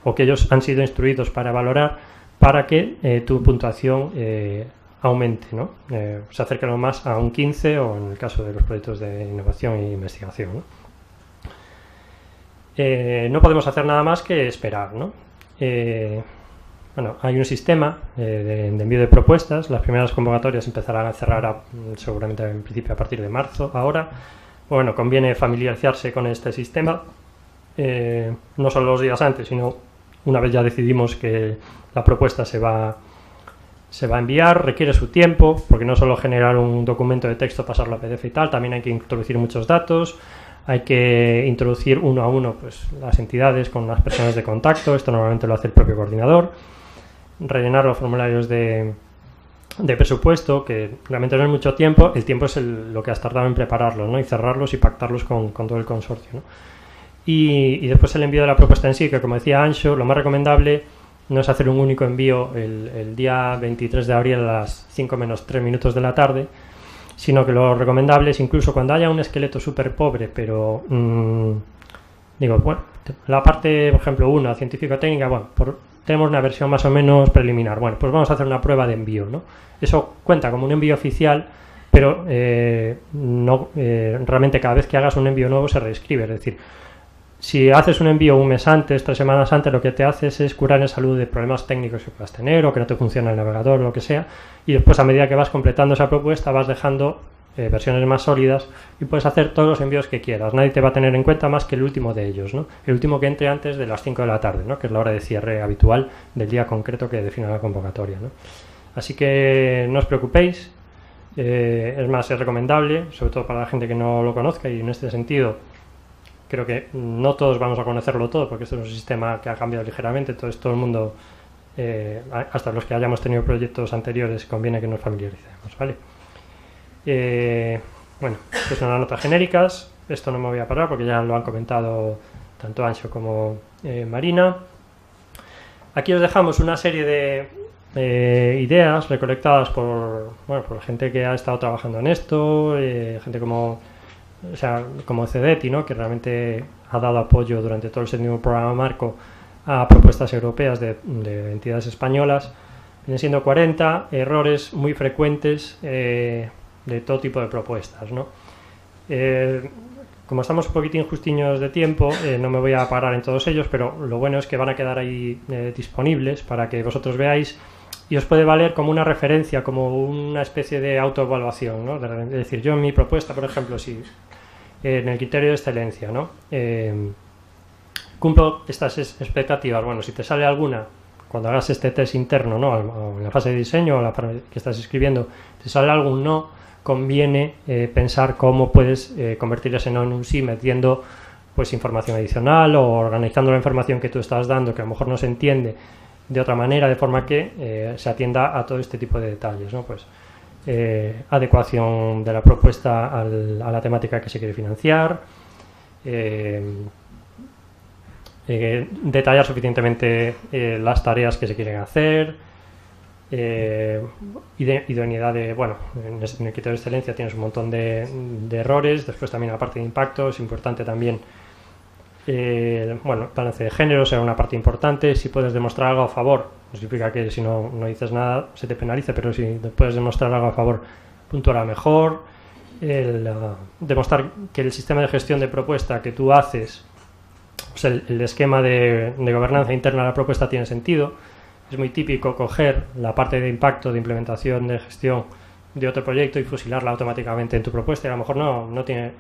o que ellos han sido instruidos para valorar, para que tu puntuación aumente, ¿no? Se acerque lo más a un 15 o en el caso de los proyectos de innovación e investigación, ¿no? No podemos hacer nada más que esperar, ¿no? Hay un sistema de envío de propuestas. Las primeras convocatorias empezarán a cerrar seguramente en principio a partir de marzo. Ahora, bueno, conviene familiarizarse con este sistema, no solo los días antes, sino una vez ya decidimos que la propuesta se va a enviar, requiere su tiempo, porque no solo generar un documento de texto, pasarlo a PDF y tal, también hay que introducir muchos datos. Hay que introducir uno a uno pues, las entidades con las personas de contacto, esto normalmente lo hace el propio coordinador, rellenar los formularios de presupuesto, que realmente no es mucho tiempo, el tiempo es lo que has tardado en prepararlos, ¿no? Y cerrarlos y pactarlos con todo el consorcio, ¿no? y después el envío de la propuesta en sí, que como decía Anxo, lo más recomendable no es hacer un único envío el día 23 de abril a las 5 menos 3 minutos de la tarde, sino que lo recomendable es incluso cuando haya un esqueleto súper pobre, pero digo, bueno, la parte, por ejemplo, 1, científico-técnica, bueno, tenemos una versión más o menos preliminar, bueno, pues vamos a hacer una prueba de envío, ¿no? Eso cuenta como un envío oficial, pero realmente cada vez que hagas un envío nuevo se reescribe, es decir, si haces un envío un mes antes, 3 semanas antes, lo que te haces es curar en salud de problemas técnicos que puedas tener o que no te funciona el navegador o lo que sea, y después a medida que vas completando esa propuesta vas dejando versiones más sólidas y puedes hacer todos los envíos que quieras. Nadie te va a tener en cuenta más que el último de ellos, ¿no? El último que entre antes de las 5 de la tarde, ¿no? Que es la hora de cierre habitual del día concreto que define la convocatoria, ¿no? Así que no os preocupéis, es más, es recomendable, sobre todo para la gente que no lo conozca, y en este sentido creo que no todos vamos a conocerlo todo, porque esto es un sistema que ha cambiado ligeramente, entonces todo el mundo, hasta los que hayamos tenido proyectos anteriores, conviene que nos familiaricemos, ¿vale? Bueno, estas son las notas genéricas, esto no me voy a parar porque ya lo han comentado tanto Anxo como Marina. Aquí os dejamos una serie de ideas recolectadas por gente que ha estado trabajando en esto, gente como CEDETI, ¿no? Que realmente ha dado apoyo durante todo el séptimo programa marco a propuestas europeas de entidades españolas. Vienen siendo 40 errores muy frecuentes de todo tipo de propuestas, ¿no? Como estamos un poquitín justiños de tiempo, no me voy a parar en todos ellos, pero lo bueno es que van a quedar ahí disponibles para que vosotros veáis y os puede valer como una referencia, como una especie de autoevaluación, ¿no? Es decir, yo en mi propuesta, por ejemplo, si en el criterio de excelencia, ¿no? Cumplo estas expectativas. Bueno, si te sale alguna, cuando hagas este test interno, ¿no? O en la fase de diseño o la que estás escribiendo, te sale algún no, conviene pensar cómo puedes convertir ese no en un sí, metiendo pues información adicional o organizando la información que tú estás dando, que a lo mejor no se entiende de otra manera, de forma que se atienda a todo este tipo de detalles, ¿no? Pues adecuación de la propuesta a la temática que se quiere financiar, detallar suficientemente las tareas que se quieren hacer, idoneidad de, bueno, en el criterio de excelencia tienes un montón de errores, después también la parte de impacto, es importante también, bueno, balance de género será una parte importante. Si puedes demostrar algo a favor, no significa que si no dices nada se te penalice, pero si puedes demostrar algo a favor, puntuará mejor. Demostrar que el sistema de gestión de propuesta que tú haces, o sea, el esquema de gobernanza interna de la propuesta tiene sentido. Es muy típico coger la parte de impacto, de implementación, de gestión de otro proyecto y fusilarla automáticamente en tu propuesta, y a lo mejor no tiene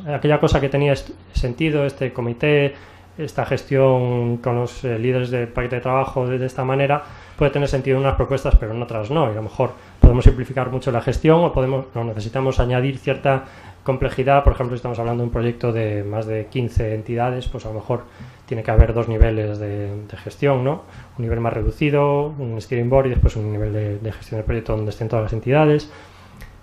aquella cosa que tenía sentido, este comité, esta gestión con los líderes del paquete de trabajo de esta manera, puede tener sentido en unas propuestas pero en otras no, y a lo mejor podemos simplificar mucho la gestión o necesitamos añadir cierta complejidad. Por ejemplo, si estamos hablando de un proyecto de más de 15 entidades, pues a lo mejor tiene que haber 2 niveles de gestión, ¿no? Un nivel más reducido, un steering board, y después un nivel de gestión del proyecto donde estén todas las entidades.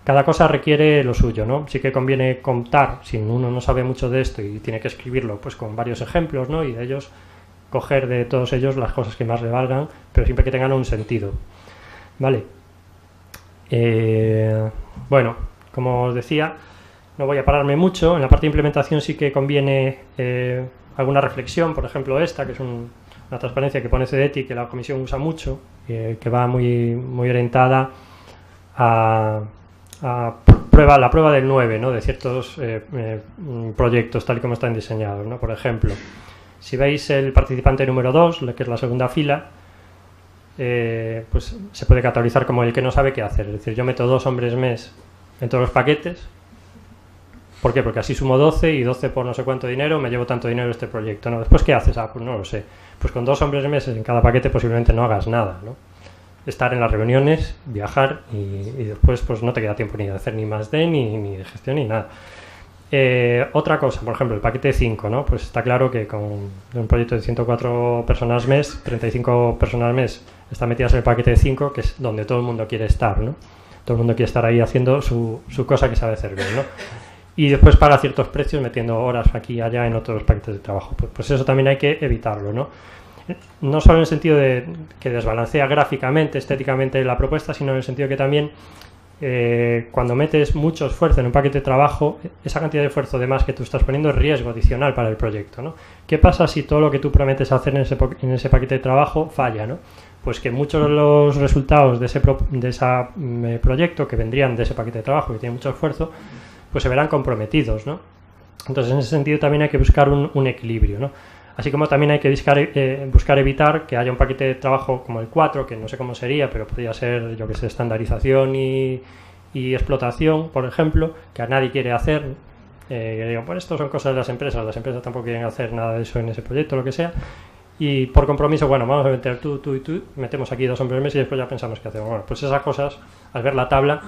Cada cosa requiere lo suyo, ¿no? Sí que conviene contar, si uno no sabe mucho de esto y tiene que escribirlo, pues con varios ejemplos, ¿no? Y de ellos coger de todos ellos las cosas que más le valgan, pero siempre que tengan un sentido, ¿vale? Bueno, como os decía, no voy a pararme mucho. En la parte de implementación sí que conviene alguna reflexión, por ejemplo esta, que es una transparencia que pone CEDETI, que la comisión usa mucho, que va muy orientada a la prueba del 9, ¿no? De ciertos proyectos tal y como están diseñados, ¿no? Por ejemplo, si veis el participante número 2, que es la segunda fila, pues se puede categorizar como el que no sabe qué hacer. Es decir, yo meto 2 hombres mes en todos los paquetes. ¿Por qué? Porque así sumo 12 y 12 por no sé cuánto dinero, me llevo tanto dinero este proyecto, ¿no? Después, ¿qué haces? Pues no lo sé. Pues con 2 hombres meses en cada paquete posiblemente no hagas nada, ¿no? Estar en las reuniones, viajar y después pues no te queda tiempo ni de hacer ni más ni de gestión ni nada. Otra cosa, por ejemplo, el paquete 5, ¿no? Pues está claro que con un proyecto de 104 personas mes, 35 personas mes están metidas en el paquete 5, que es donde todo el mundo quiere estar, ¿no? Todo el mundo quiere estar ahí haciendo su cosa que sabe hacer bien, ¿no? y después paga ciertos precios metiendo horas aquí y allá en otros paquetes de trabajo. Pues eso también hay que evitarlo, ¿no? No solo en el sentido de que desbalancea gráficamente, estéticamente la propuesta, sino en el sentido que también cuando metes mucho esfuerzo en un paquete de trabajo, esa cantidad de esfuerzo de más que tú estás poniendo es riesgo adicional para el proyecto, ¿no? ¿Qué pasa si todo lo que tú prometes hacer en ese paquete de trabajo falla, ¿no? Pues que muchos de los resultados de ese proyecto que vendrían de ese paquete de trabajo, que tiene mucho esfuerzo, pues se verán comprometidos, ¿no? Entonces, en ese sentido también hay que buscar un equilibrio, ¿no? Así como también hay que buscar evitar que haya un paquete de trabajo como el 4, que no sé cómo sería, pero podría ser, yo que sé, estandarización y explotación, por ejemplo, que a nadie quiere hacer. Que digan, pues esto son cosas de las empresas tampoco quieren hacer nada de eso en ese proyecto, lo que sea. Y por compromiso, bueno, vamos a meter tú y tú, metemos aquí 2 hombres mes y después ya pensamos qué hacemos. Bueno, pues esas cosas, al ver la tabla,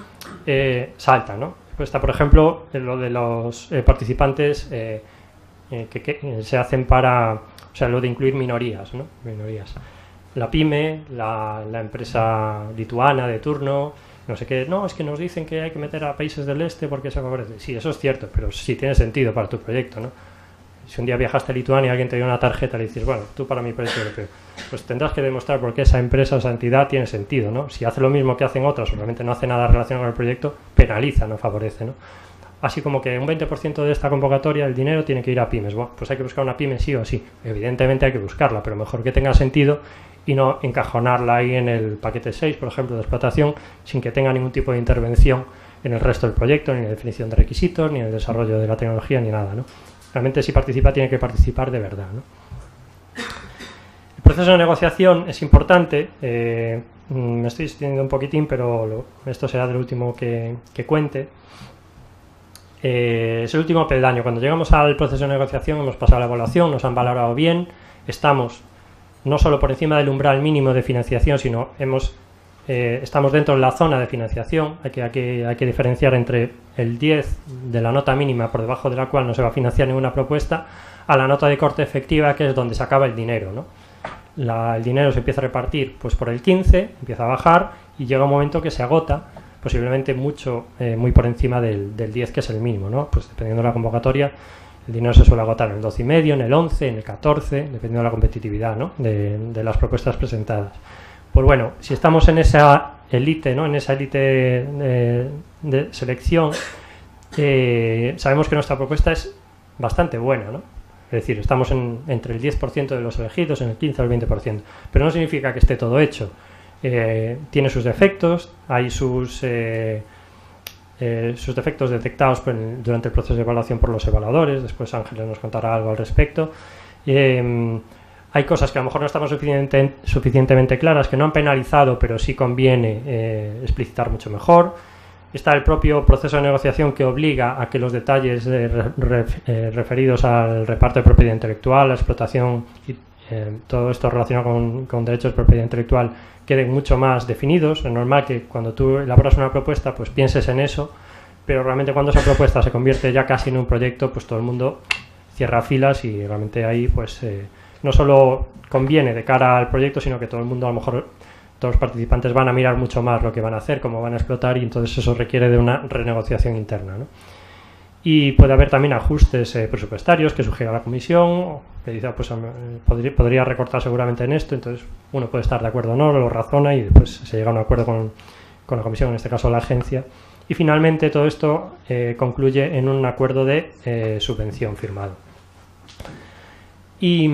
saltan, ¿no? Pues está, por ejemplo, lo de los participantes que se hacen para, o sea, lo de incluir minorías, ¿no? Minorías. La pyme, la empresa lituana de turno, no sé qué, no, es que nos dicen que hay que meter a países del este porque se favorece. Sí, eso es cierto, pero sí tiene sentido para tu proyecto, ¿no? Si un día viajaste a Lituania y alguien te dio una tarjeta y le dices, bueno, tú para mi proyecto europeo, pues tendrás que demostrar por qué esa empresa o esa entidad tiene sentido, ¿no? Si hace lo mismo que hacen otras o realmente no hace nada relacionado con el proyecto, penaliza, no favorece, ¿no? Así como que un 20% de esta convocatoria, el dinero, tiene que ir a pymes. Bueno, pues hay que buscar una pyme sí o sí. Evidentemente hay que buscarla, pero mejor que tenga sentido y no encajonarla ahí en el paquete 6, por ejemplo, de explotación, sin que tenga ningún tipo de intervención en el resto del proyecto, ni en la definición de requisitos, ni en el desarrollo de la tecnología, ni nada, ¿no? Realmente si participa tiene que participar de verdad, ¿no? El proceso de negociación es importante. Me estoy extendiendo un poquitín, pero esto será del último que cuente. Es el último peldaño. Cuando llegamos al proceso de negociación hemos pasado la evaluación, nos han valorado bien, estamos no solo por encima del umbral mínimo de financiación, sino estamos dentro de la zona de financiación. Hay que diferenciar entre el 10 de la nota mínima por debajo de la cual no se va a financiar ninguna propuesta, a la nota de corte efectiva, que es donde se acaba el dinero, ¿no? El dinero se empieza a repartir pues por el 15, empieza a bajar y llega un momento que se agota, posiblemente muy por encima del 10, que es el mínimo, ¿no? Pues dependiendo de la convocatoria, el dinero se suele agotar en el 12,5, en el 11, en el 14, dependiendo de la competitividad, ¿no? de las propuestas presentadas. Pues bueno, si estamos en esa élite, ¿no? En esa élite de selección, sabemos que nuestra propuesta es bastante buena, ¿no? Es decir, estamos entre el 10% de los elegidos, en el 15 o el 20%, pero no significa que esté todo hecho. Tiene sus defectos, hay sus defectos detectados durante el proceso de evaluación por los evaluadores. Después Ángeles nos contará algo al respecto. Hay cosas que a lo mejor no están suficientemente claras, que no han penalizado, pero sí conviene explicitar mucho mejor. Está el propio proceso de negociación, que obliga a que los detalles referidos al reparto de propiedad intelectual, la explotación y todo esto relacionado con derechos de propiedad intelectual queden mucho más definidos. Es normal que cuando tú elaboras una propuesta pues pienses en eso, pero realmente cuando esa propuesta se convierte ya casi en un proyecto, pues todo el mundo cierra filas y realmente ahí pues no solo conviene de cara al proyecto, sino que todo el mundo, a lo mejor todos los participantes, van a mirar mucho más lo que van a hacer, cómo van a explotar, y entonces eso requiere de una renegociación interna, ¿no? Y puede haber también ajustes presupuestarios que sugiera la comisión, que dice, pues podría recortar seguramente en esto, entonces uno puede estar de acuerdo o no, lo razona y después se llega a un acuerdo con la comisión, en este caso la agencia. Y finalmente todo esto concluye en un acuerdo de subvención firmado. Y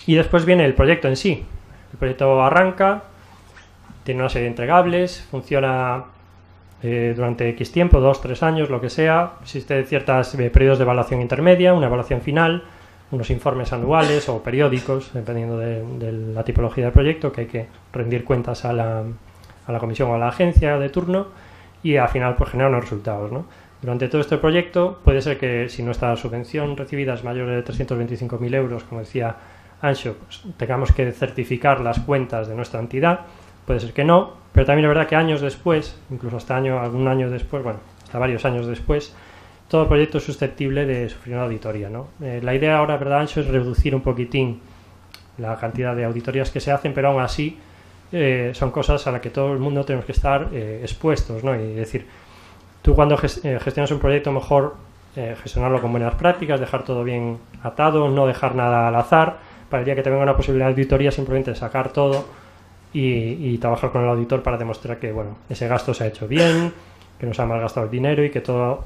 después viene el proyecto en sí. El proyecto arranca, tiene una serie de entregables, funciona durante X tiempo, 2-3 años, lo que sea. Existen ciertos periodos de evaluación intermedia, una evaluación final, unos informes anuales o periódicos, dependiendo de la tipología del proyecto, que hay que rendir cuentas a la comisión o a la agencia de turno, y al final pues generar unos resultados, ¿no? Durante todo este proyecto puede ser que, si nuestra subvención recibida es mayor de 325.000 euros, como decía Anxo, pues tengamos que certificar las cuentas de nuestra entidad. Puede ser que no, pero también es verdad que años después, incluso algún año después, bueno, hasta varios años después, todo proyecto es susceptible de sufrir una auditoría, ¿no? La idea ahora, ¿verdad, Anxo?, es reducir un poquitín la cantidad de auditorías que se hacen, pero aún así son cosas a las que todo el mundo tenemos que estar expuestos, ¿no? Y decir, Tú cuando gestionas un proyecto, mejor gestionarlo con buenas prácticas, dejar todo bien atado, no dejar nada al azar, para el día que te venga una posibilidad de auditoría simplemente sacar todo y trabajar con el auditor para demostrar que bueno, ese gasto se ha hecho bien, que no se ha malgastado el dinero y que todo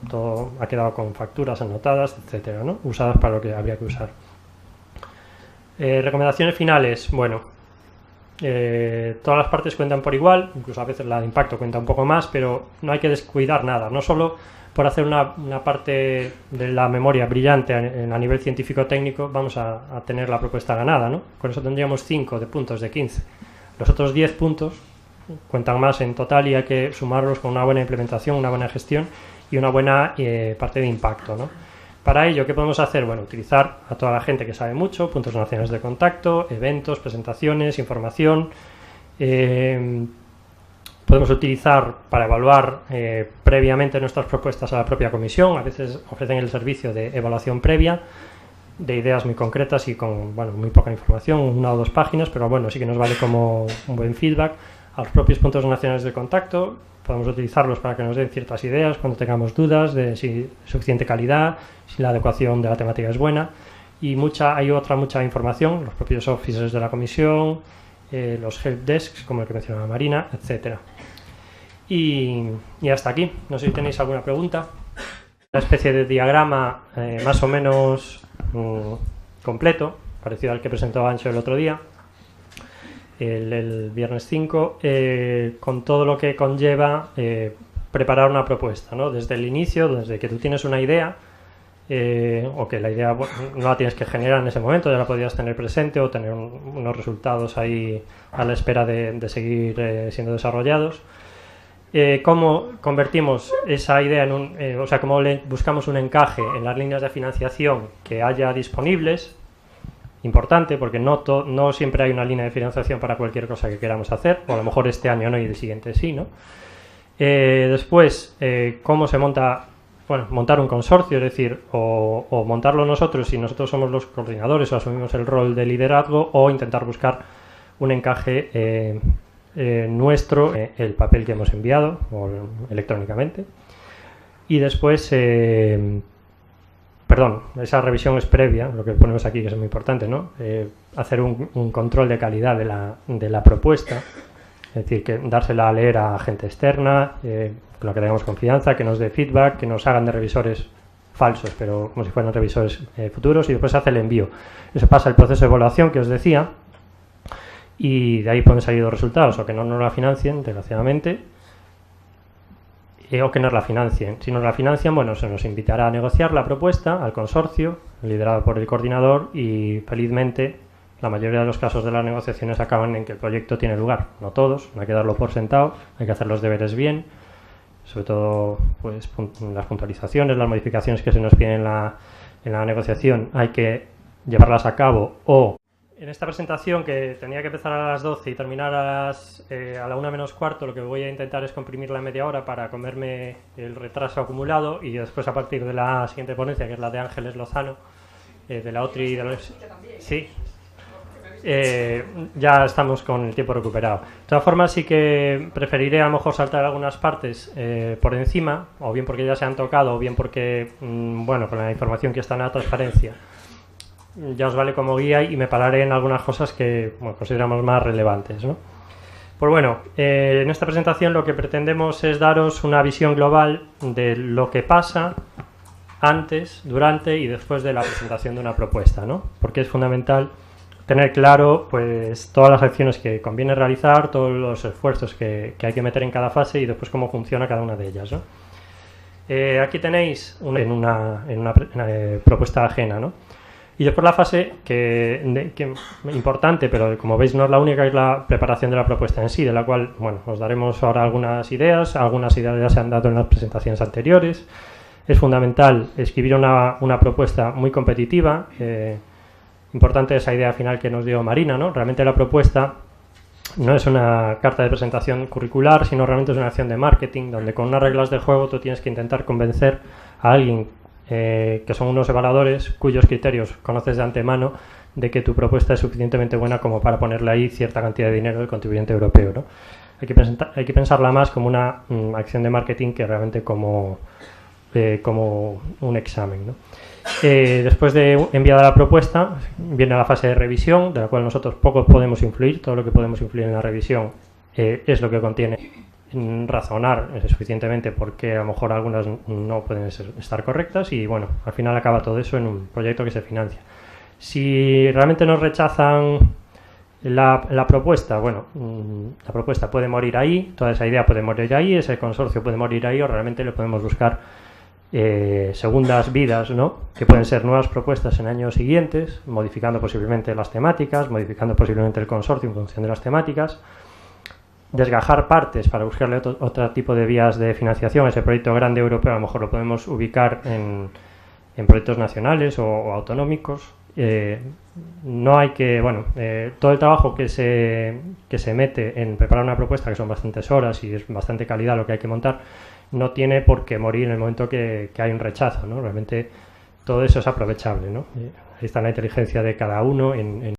ha quedado con facturas anotadas, etcétera, ¿no? Usadas para lo que habría que usar. Recomendaciones finales, bueno, todas las partes cuentan por igual, incluso a veces la de impacto cuenta un poco más, pero no hay que descuidar nada, no solo por hacer una parte de la memoria brillante a nivel científico-técnico vamos a tener la propuesta ganada, ¿no? Con eso tendríamos 5 de puntos de 15. Los otros 10 puntos cuentan más en total y hay que sumarlos con una buena implementación, una buena gestión y una buena parte de impacto, ¿no? Para ello, ¿qué podemos hacer? Bueno, utilizar a toda la gente que sabe mucho, puntos nacionales de contacto, eventos, presentaciones, información. Podemos utilizar para evaluar previamente nuestras propuestas a la propia comisión. A veces ofrecen el servicio de evaluación previa de ideas muy concretas y con bueno, muy poca información, 1 o 2 páginas, pero bueno, sí que nos vale como un buen feedback. A los propios puntos nacionales de contacto podemos utilizarlos para que nos den ciertas ideas cuando tengamos dudas de si suficiente calidad, si la adecuación de la temática es buena. Y hay mucha información, los propios officers de la comisión, los help desks, como el que mencionaba Marina, etcétera. Y hasta aquí. No sé si tenéis alguna pregunta. Una especie de diagrama más o menos completo, parecido al que presentó Ancho el otro día, el viernes 5, con todo lo que conlleva preparar una propuesta, ¿no? Desde el inicio, desde que tú tienes una idea, o que la idea bueno, no la tienes que generar en ese momento, ya la podrías tener presente o tener unos resultados ahí a la espera de seguir siendo desarrollados. ¿Cómo convertimos esa idea en cómo buscamos un encaje en las líneas de financiación que haya disponibles? Importante, porque no siempre hay una línea de financiación para cualquier cosa que queramos hacer, o a lo mejor este año no y el siguiente sí, ¿no? Después, cómo se montar un consorcio, es decir, o montarlo nosotros si nosotros somos los coordinadores o asumimos el rol de liderazgo, o intentar buscar un encaje nuestro, el papel que hemos enviado o electrónicamente. Y después, esa revisión es previa, lo que ponemos aquí que es muy importante, ¿no? Hacer un control de calidad de la propuesta, es decir, que dársela a leer a gente externa, con la que tengamos confianza, que nos dé feedback, que nos hagan de revisores falsos, pero como si fueran revisores futuros, y después hace el envío. Eso pasa el proceso de evaluación que os decía, y de ahí pueden salir los resultados, o que no nos la financien, desgraciadamente, o que nos la financien. Si nos la financian, bueno, se nos invitará a negociar la propuesta al consorcio, liderado por el coordinador, y felizmente la mayoría de los casos de las negociaciones acaban en que el proyecto tiene lugar. No todos, no hay que darlo por sentado, hay que hacer los deberes bien, sobre todo pues las puntualizaciones, las modificaciones que se nos piden en la negociación, hay que llevarlas a cabo. O en esta presentación, que tenía que empezar a las 12 y terminar a la 1 menos cuarto, lo que voy a intentar es comprimirla en media hora para comerme el retraso acumulado, y después, a partir de la siguiente ponencia, que es la de Ángeles Lozano, de la OTRI y de los... Sí. Ya estamos con el tiempo recuperado. De todas formas, sí que preferiré a lo mejor saltar algunas partes por encima, o bien porque ya se han tocado, o bien porque, bueno, con la información que está en la transparencia, ya os vale como guía, y me pararé en algunas cosas que consideramos más relevantes, ¿no? Pues bueno, en esta presentación lo que pretendemos es daros una visión global de lo que pasa antes, durante y después de la presentación de una propuesta, ¿no? Porque es fundamental tener claro pues todas las acciones que conviene realizar, todos los esfuerzos que hay que meter en cada fase, y después cómo funciona cada una de ellas, ¿no? Aquí tenéis una propuesta ajena, ¿no? Y después la fase que importante, pero como veis no es la única, es la preparación de la propuesta en sí, de la cual, bueno, os daremos ahora algunas ideas ya se han dado en las presentaciones anteriores. Es fundamental escribir una propuesta muy competitiva. Importante esa idea final que nos dio Marina, ¿no? Realmente la propuesta no es una carta de presentación curricular, sino realmente es una acción de marketing, donde con unas reglas de juego tú tienes que intentar convencer a alguien que son unos evaluadores cuyos criterios conoces de antemano, de que tu propuesta es suficientemente buena como para ponerle ahí cierta cantidad de dinero del contribuyente europeo, ¿no? hay que pensarla más como una acción de marketing que realmente como un examen, ¿no? Después de enviada la propuesta, viene la fase de revisión, de la cual nosotros poco podemos influir. Todo lo que podemos influir en la revisión es lo que contiene razonar suficientemente porque a lo mejor algunas no pueden estar correctas y bueno, al final acaba todo eso en un proyecto que se financia. Si realmente nos rechazan la propuesta, bueno, la propuesta puede morir ahí, toda esa idea puede morir ahí, ese consorcio puede morir ahí, o realmente le podemos buscar segundas vidas, ¿no? Que pueden ser nuevas propuestas en años siguientes, modificando posiblemente las temáticas, modificando posiblemente el consorcio en función de las temáticas, desgajar partes para buscarle otro tipo de vías de financiación. Ese proyecto grande europeo a lo mejor lo podemos ubicar en proyectos nacionales o autonómicos. No hay que, bueno, todo el trabajo que se mete en preparar una propuesta, que son bastantes horas y es bastante calidad lo que hay que montar, no tiene por qué morir en el momento que hay un rechazo, ¿no? Realmente todo eso es aprovechable, ¿no? Ahí está la inteligencia de cada uno en